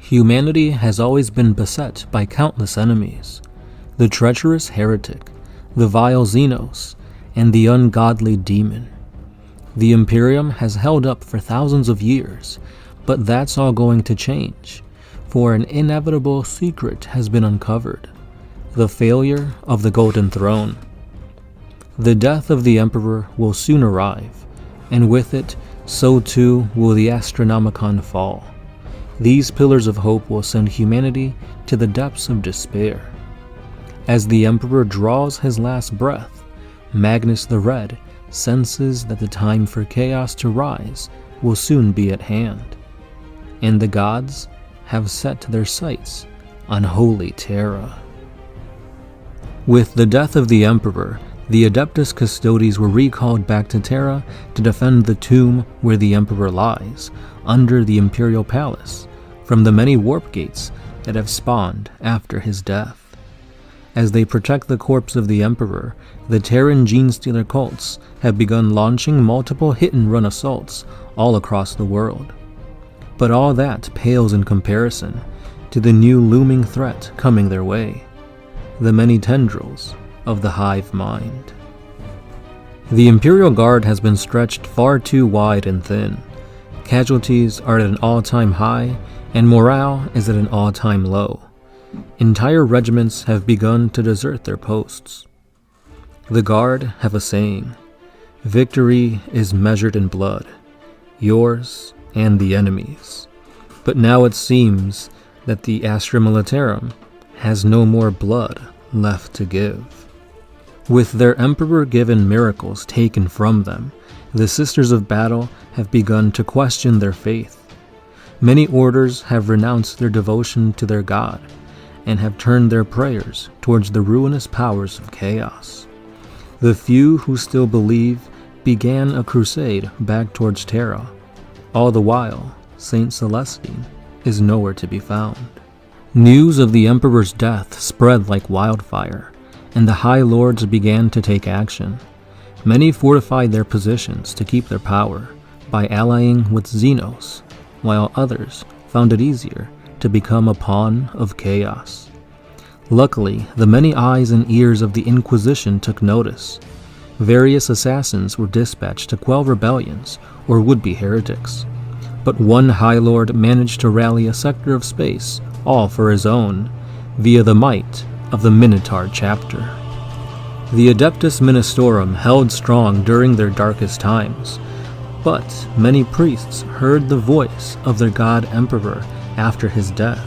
Humanity has always been beset by countless enemies: the treacherous heretic, the vile Xenos, and the ungodly demon. The Imperium has held up for thousands of years, but that's all going to change, for an inevitable secret has been uncovered: the failure of the Golden Throne. The death of the Emperor will soon arrive, and with it, so too will the Astronomicon fall. These pillars of hope will send humanity to the depths of despair. As the Emperor draws his last breath, Magnus the Red senses that the time for chaos to rise will soon be at hand, and the gods have set their sights on Holy Terra. With the death of the Emperor, the Adeptus Custodes were recalled back to Terra to defend the tomb where the Emperor lies, under the Imperial Palace, from the many warp gates that have spawned after his death. As they protect the corpse of the Emperor, the Terran Genestealer cults have begun launching multiple hit-and-run assaults all across the world. But all that pales in comparison to the new looming threat coming their way: the many tendrils of the hive mind. The Imperial Guard has been stretched far too wide and thin. Casualties are at an all-time high, and morale is at an all-time low. Entire regiments have begun to desert their posts. The Guard have a saying: victory is measured in blood, yours and the enemy's. But now it seems that the Astra Militarum has no more blood left to give. With their Emperor-given miracles taken from them, the Sisters of Battle have begun to question their faith. Many orders have renounced their devotion to their god, and have turned their prayers towards the ruinous powers of chaos. The few who still believe began a crusade back towards Terra. All the while, Saint Celestine is nowhere to be found. News of the Emperor's death spread like wildfire, and the High Lords began to take action. Many fortified their positions to keep their power by allying with Xenos, while others found it easier to become a pawn of chaos. Luckily, the many eyes and ears of the Inquisition took notice. Various assassins were dispatched to quell rebellions or would-be heretics. But one High Lord managed to rally a sector of space, all for his own, via the might of the Minotaur chapter. The Adeptus Ministorum held strong during their darkest times, but many priests heard the voice of their god Emperor after his death.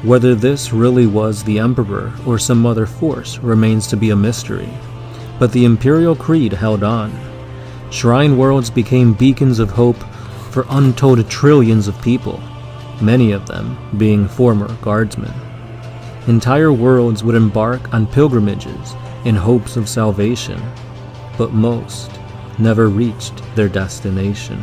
Whether this really was the Emperor or some other force remains to be a mystery, but the Imperial Creed held on. Shrine worlds became beacons of hope for untold trillions of people, many of them being former guardsmen. Entire worlds would embark on pilgrimages in hopes of salvation, but most never reached their destination.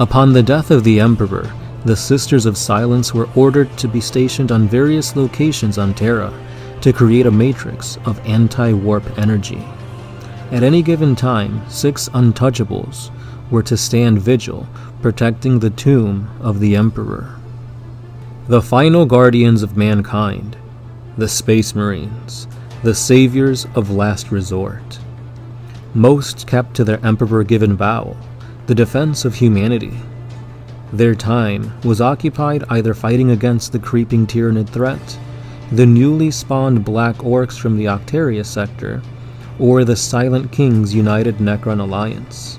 Upon the death of the Emperor, the Sisters of Silence were ordered to be stationed on various locations on Terra to create a matrix of anti-warp energy. At any given time, 6 untouchables were to stand vigil, protecting the tomb of the Emperor. The final guardians of mankind, the Space Marines, the saviors of last resort. Most kept to their Emperor-given vow, the defense of humanity. Their time was occupied either fighting against the creeping Tyranid threat, the newly spawned Black Orcs from the Octaria sector, or the Silent Kings United Necron Alliance.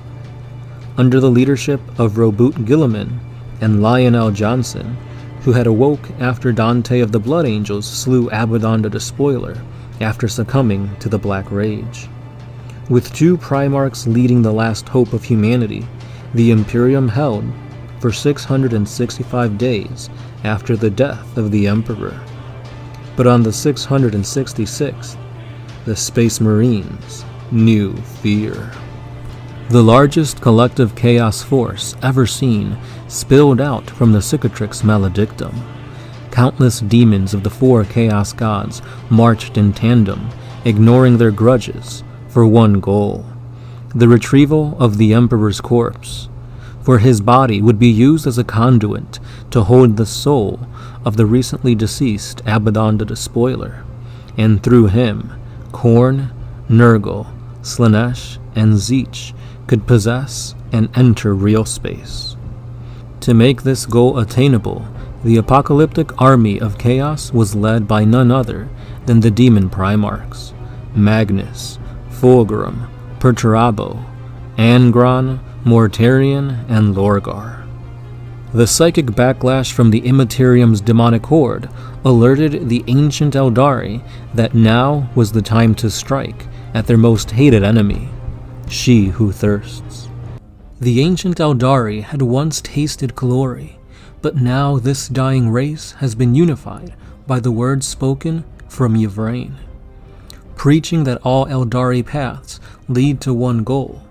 Under the leadership of Roboot Gilliman and Lionel Johnson, who had awoke after Dante of the Blood Angels slew Abaddon the Despoiler after succumbing to the Black Rage. With 2 Primarchs leading the last hope of humanity, the Imperium held for 665 days after the death of the Emperor. But on the 666th, the Space Marines knew fear. The largest collective chaos force ever seen spilled out from the Cicatrix Maledictum. Countless demons of the 4 Chaos Gods marched in tandem, ignoring their grudges, for one goal: the retrieval of the Emperor's corpse. for his body would be used as a conduit to hold the soul of the recently deceased Abaddon the Despoiler, and through him, Khorne, Nurgle, Slaanesh, and Tzeentch could possess and enter real space. To make this goal attainable, the apocalyptic army of chaos was led by none other than the demon Primarchs, Magnus, Fulgrim, Perturabo, Angron, Mortarion, and Lorgar. The psychic backlash from the Imperium's demonic horde alerted the ancient Eldari that now was the time to strike at their most hated enemy, she who thirsts. The ancient Eldari had once tasted glory, but now this dying race has been unified by the words spoken from Yvraine, preaching that all Eldari paths lead to one goal,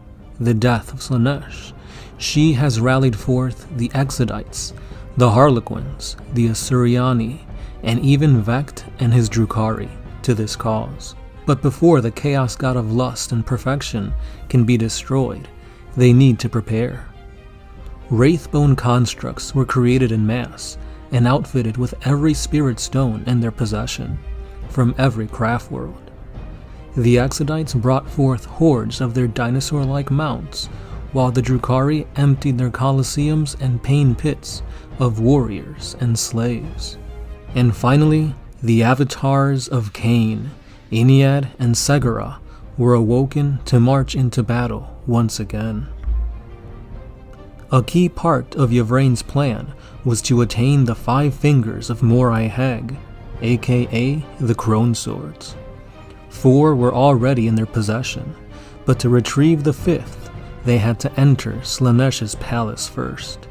the death of Slaanesh. She has rallied forth the Exodites, the Harlequins, the Asuryani, and even Vect and his Drukhari to this cause. But before the chaos god of lust and perfection can be destroyed, they need to prepare. Wraithbone constructs were created en masse and outfitted with every spirit stone in their possession, from every craft world. The Exodites brought forth hordes of their dinosaur-like mounts, while the Drukhari emptied their colosseums and pain pits of warriors and slaves. And finally, the avatars of Cain, Ennead, and Segura were awoken to march into battle once again. A key part of Yvraine's plan was to attain the 5 fingers of Morai Hag, aka the Crone Swords. 4 were already in their possession, but to retrieve the 5th, they had to enter Slaanesh's palace first.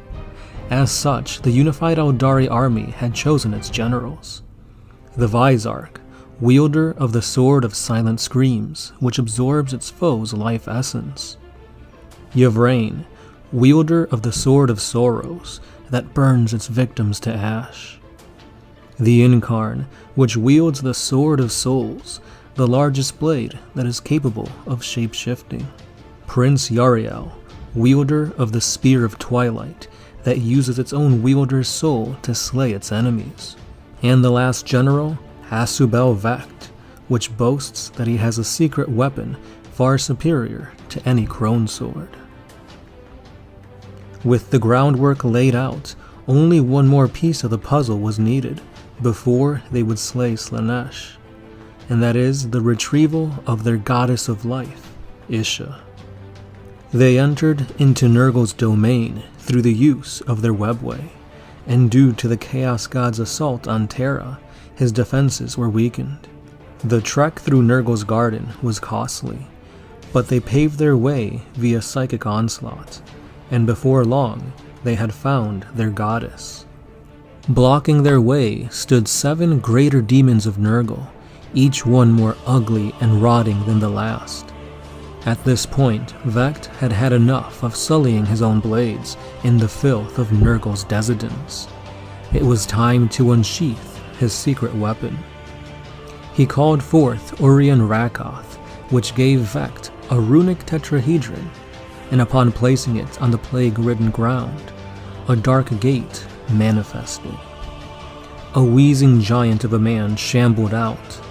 As such, the unified Eldari army had chosen its generals. The Vizarch, wielder of the Sword of Silent Screams, which absorbs its foe's life essence. Yvraine, wielder of the Sword of Sorrows, that burns its victims to ash. The Incarn, which wields the Sword of Souls, the largest blade that is capable of shape-shifting. Prince Yariel, wielder of the Spear of Twilight, that uses its own wielder's soul to slay its enemies. And the last general, Hasubel Vect, which boasts that he has a secret weapon far superior to any Crone sword. With the groundwork laid out, only one more piece of the puzzle was needed before they would slay Slaanesh, and that is the retrieval of their goddess of life, Isha. They entered into Nurgle's domain through the use of their webway, and due to the Chaos God's assault on Terra, his defenses were weakened. The trek through Nurgle's garden was costly, but they paved their way via psychic onslaught, and before long, they had found their goddess. Blocking their way stood 7 greater demons of Nurgle, each one more ugly and rotting than the last. At this point, Vect had had enough of sullying his own blades in the filth of Nurgle's desidents. It was time to unsheath his secret weapon. He called forth Urien Rakoth, which gave Vect a runic tetrahedron, and upon placing it on the plague-ridden ground, a dark gate manifested. A wheezing giant of a man shambled out.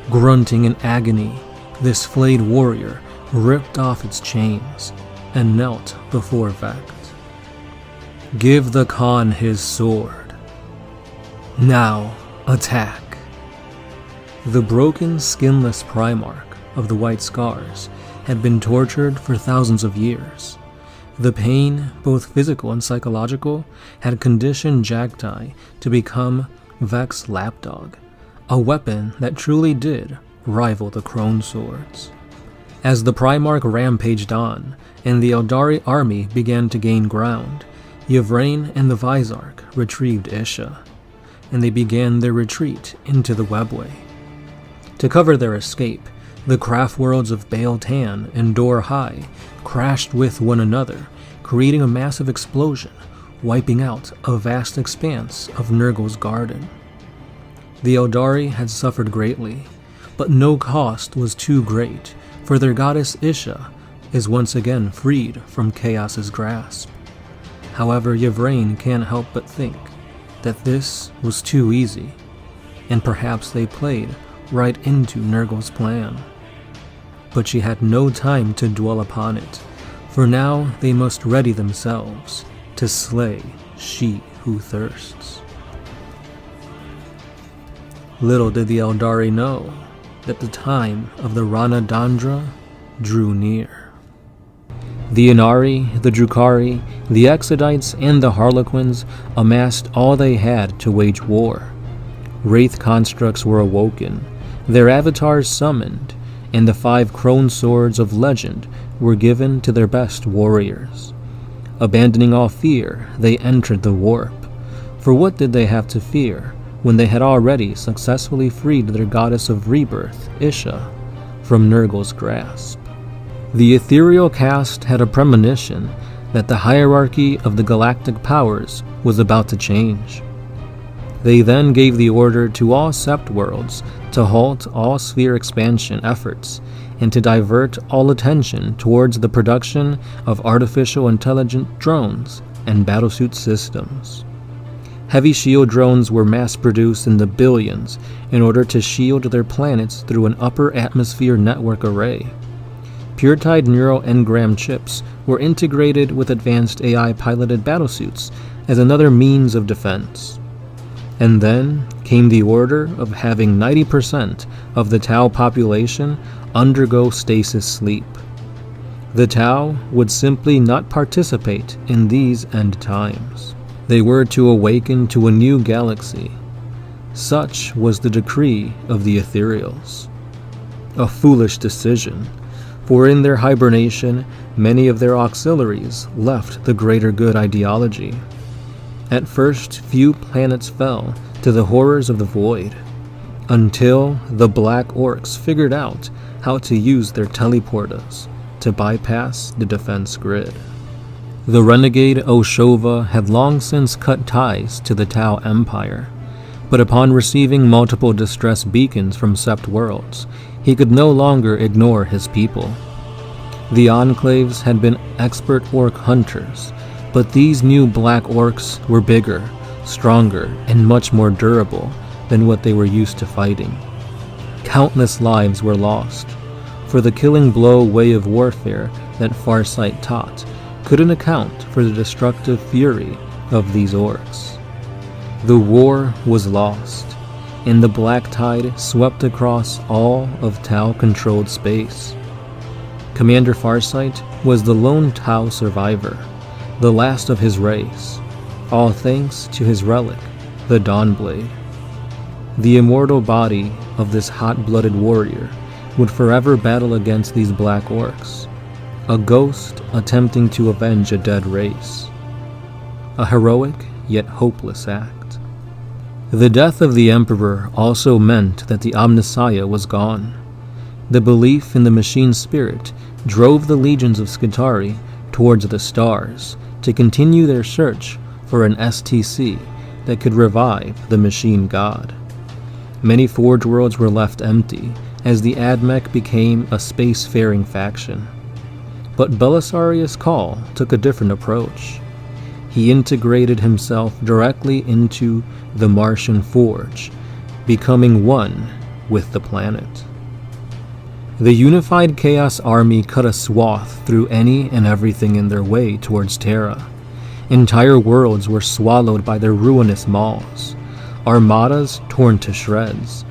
Grunting in agony, this flayed warrior ripped off its chains and knelt before Vect. "Give the Khan his sword. Now, attack." The broken, skinless Primarch of the White Scars had been tortured for thousands of years. The pain, both physical and psychological, had conditioned Jagtai to become Vect's lapdog, a weapon that truly did rival the Crone swords. As the Primarch rampaged on, and the Eldari army began to gain ground, Yvraine and the Vizarch retrieved Isha, and they began their retreat into the webway. To cover their escape, the craft worlds of Baal Tan and Dor High crashed with one another, creating a massive explosion, wiping out a vast expanse of Nurgle's garden. The Eldari had suffered greatly, but no cost was too great, for their goddess Isha is once again freed from Chaos's grasp. However, Yvraine can't help but think that this was too easy, and perhaps they played right into Nurgle's plan. But she had no time to dwell upon it, for now they must ready themselves to slay she who thirsts. Little did the Eldari know that the time of the Rana Dandra drew near. The Inari, the Drukhari, the Exodites, and the Harlequins amassed all they had to wage war. Wraith constructs were awoken, their avatars summoned, and the 5 crone swords of legend were given to their best warriors. Abandoning all fear, they entered the warp. For what did they have to fear when they had already successfully freed their goddess of rebirth, Isha, from Nurgle's grasp? The ethereal caste had a premonition that the hierarchy of the galactic powers was about to change. They then gave the order to all sept worlds to halt all sphere expansion efforts and to divert all attention towards the production of artificial intelligent drones and battlesuit systems. Heavy shield drones were mass-produced in the billions in order to shield their planets through an upper atmosphere network array. Pure-tide neural engram chips were integrated with advanced AI-piloted battlesuits as another means of defense. And then came the order of having 90% of the Tau population undergo stasis sleep. The Tau would simply not participate in these end times. They were to awaken to a new galaxy. Such was the decree of the Ethereals. A foolish decision, for in their hibernation, many of their auxiliaries left the greater good ideology. At first, few planets fell to the horrors of the void, until the Black Orcs figured out how to use their teleporters to bypass the defense grid. The renegade Oshova had long since cut ties to the Tau Empire, but upon receiving multiple distress beacons from sept worlds, he could no longer ignore his people. The Enclaves had been expert orc hunters, but these new Black Orcs were bigger, stronger, and much more durable than what they were used to fighting. Countless lives were lost, for the killing blow way of warfare that Farsight taught couldn't account for the destructive fury of these orcs. The war was lost, and the black tide swept across all of Tau-controlled space. Commander Farsight was the lone Tau survivor, the last of his race, all thanks to his relic, the Dawnblade. The immortal body of this hot-blooded warrior would forever battle against these black orcs, a ghost attempting to avenge a dead race. A heroic yet hopeless act. The death of the Emperor also meant that the Omnissiah was gone. The belief in the machine spirit drove the legions of Skitarii towards the stars to continue their search for an STC that could revive the machine god. Many Forge worlds were left empty as the Admech became a spacefaring faction. But Belisarius Cawl took a different approach. He integrated himself directly into the Martian Forge, becoming one with the planet. The unified Chaos Army cut a swath through any and everything in their way towards Terra. Entire worlds were swallowed by their ruinous maws, armadas torn to shreds,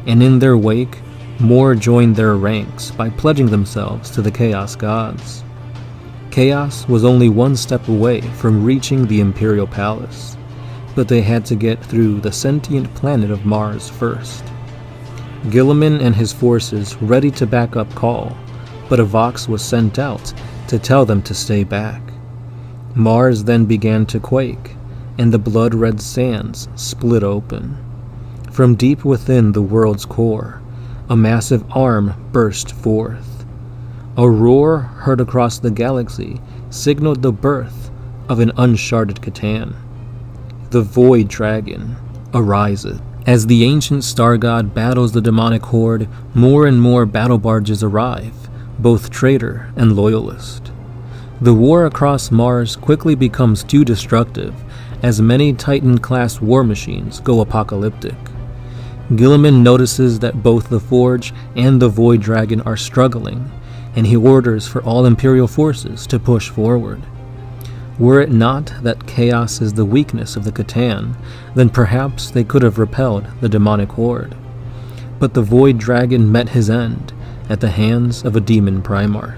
and in their wake, more joined their ranks by pledging themselves to the Chaos Gods. Chaos was only one step away from reaching the Imperial Palace, but they had to get through the sentient planet of Mars first. Guilliman and his forces ready to back up Cawl, but a Vox was sent out to tell them to stay back. Mars then began to quake, and the blood-red sands split open. From deep within the world's core, a massive arm burst forth. A roar heard across the galaxy signaled the birth of an uncharted Catan. The Void Dragon arises. As the ancient star god battles the demonic horde, more and more battle barges arrive, both traitor and loyalist. The war across Mars quickly becomes too destructive as many Titan-class war machines go apocalyptic. Guilliman notices that both the Forge and the Void Dragon are struggling, and he orders for all Imperial forces to push forward. Were it not that chaos is the weakness of the Catan, then perhaps they could have repelled the demonic horde. But the Void Dragon met his end at the hands of a demon Primarch.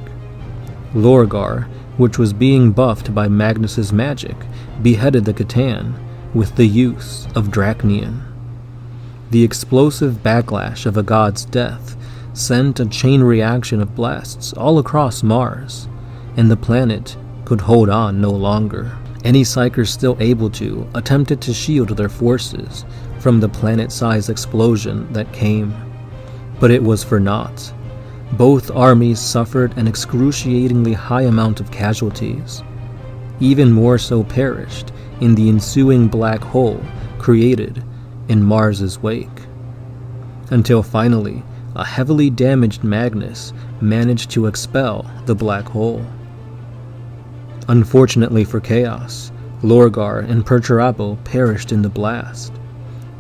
Lorgar, which was being buffed by Magnus's magic, beheaded the Catan with the use of Dracnian. The explosive backlash of a god's death sent a chain reaction of blasts all across Mars, and the planet could hold on no longer. Any Psykers still able to attempted to shield their forces from the planet-sized explosion that came, but it was for naught. Both armies suffered an excruciatingly high amount of casualties. Even more so perished in the ensuing black hole created in Mars's wake. Until finally, a heavily damaged Magnus managed to expel the black hole. Unfortunately for Chaos, Lorgar and Perturabo perished in the blast,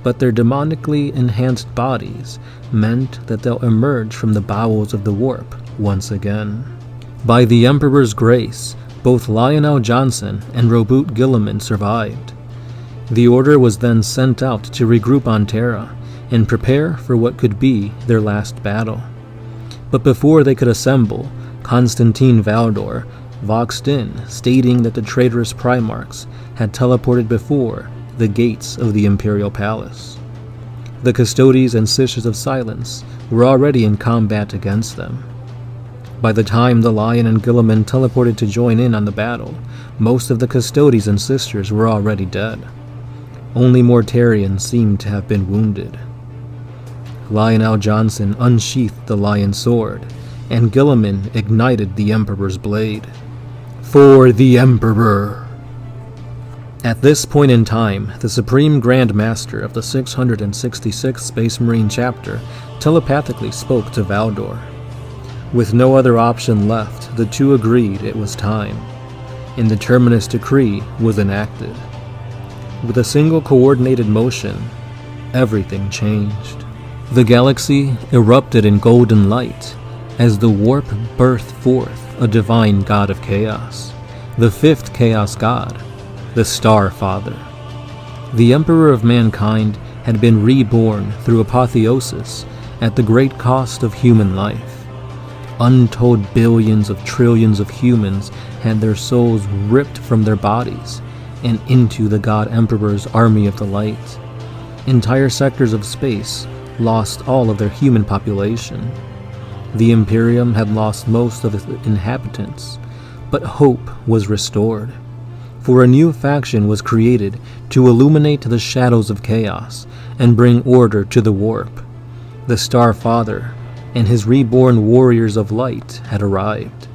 but their demonically enhanced bodies meant that they'll emerge from the bowels of the warp once again. By the Emperor's grace, both Lionel Johnson and Roboute Guilliman survived. The Order was then sent out to regroup on Terra and prepare for what could be their last battle. But before they could assemble, Constantine Valdor voxed in, stating that the traitorous Primarchs had teleported before the gates of the Imperial Palace. The Custodes and Sisters of Silence were already in combat against them. By the time the Lion and Guilliman teleported to join in on the battle, most of the Custodes and Sisters were already dead. Only Mortarion seemed to have been wounded. Lionel Johnson unsheathed the Lion Sword, and Guilliman ignited the Emperor's blade. For the Emperor! At this point in time, the Supreme Grand Master of the 666th Space Marine chapter telepathically spoke to Valdor. With no other option left, the two agreed it was time, and the Terminus Decree was enacted. With a single coordinated motion, everything changed. The galaxy erupted in golden light as the warp birthed forth a divine god of chaos, the fifth chaos god, the Star Father. The Emperor of mankind had been reborn through apotheosis at the great cost of human life. Untold billions of trillions of humans had their souls ripped from their bodies and into the God Emperor's army of the light. Entire sectors of space lost all of their human population. The Imperium had lost most of its inhabitants, but hope was restored. For a new faction was created to illuminate the shadows of chaos and bring order to the warp. The Star Father and his reborn warriors of light had arrived.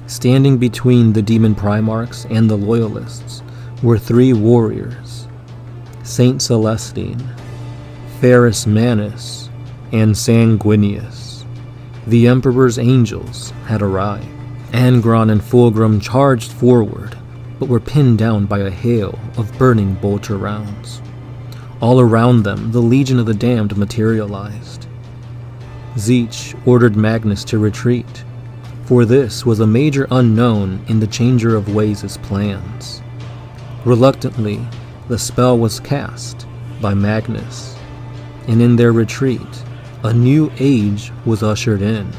Standing between the demon Primarchs and the Loyalists were three warriors: Saint Celestine, Ferrus Manus, and Sanguinius. The Emperor's angels had arrived. Angron and Fulgrim charged forward, but were pinned down by a hail of burning bolter rounds. All around them, the Legion of the Damned materialized. Zeech ordered Magnus to retreat, for this was a major unknown in the Changer of Ways' plans. Reluctantly, the spell was cast by Magnus, and in their retreat, a new age was ushered in.